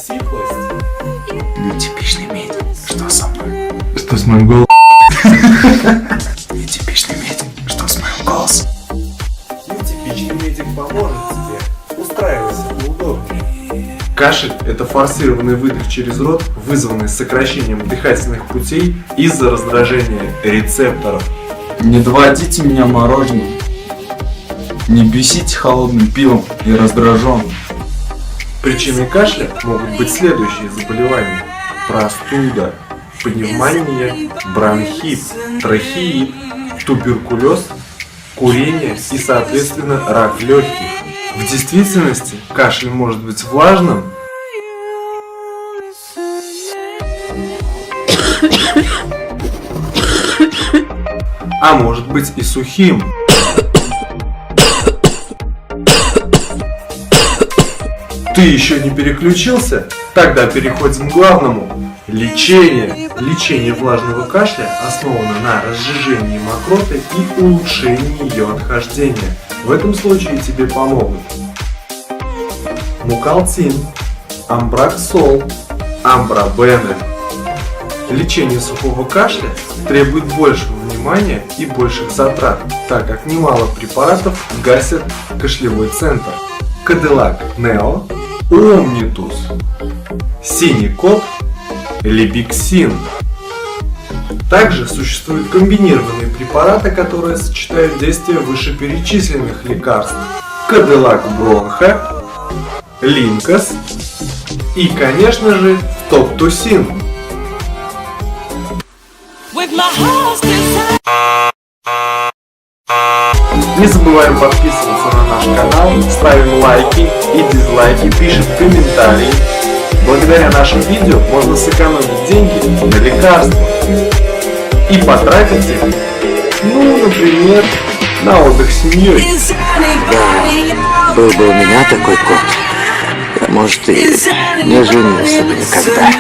сиплость. Нетипичный медик. Что со мной? Что с моим голосом? Нетипичный медик. Что с моим голосом? Нетипичный медик поможет тебе. Устраивайся поудобнее. Кашель – это форсированный выдох через рот, вызванный сокращением дыхательных путей из-за раздражения рецепторов. Не доводите меня мороженым. Не бесите холодным пивом и раздражен. Причиной кашля могут быть следующие заболевания: простуда, пневмония, бронхит, трахеит, туберкулез, курение и, соответственно, рак легких. В действительности кашель может быть влажным, а может быть и сухим. Ты еще не переключился? Тогда переходим к главному. Лечение. Лечение влажного кашля основано на разжижении мокроты и улучшении ее отхождения. В этом случае тебе помогут мукалтин, амбраксол, амбробене. Лечение сухого кашля требует большего внимания и больших затрат, так как немало препаратов гасят кашлевой центр. Кадиллак Нео, Омнитус, Синий кот, Либиксин. Также существуют комбинированные препараты, которые сочетают действие вышеперечисленных лекарств. Кадиллак Бронха, Линкос и, конечно же, Топтусин. Не забываем подписываться на наш канал, ставим лайки и дизлайки, пишем комментарии. Благодаря нашим видео можно сэкономить деньги на лекарства и потратить их, например, на отдых с семьей. Да, был бы у меня такой кот, я, может, и не женился бы никогда.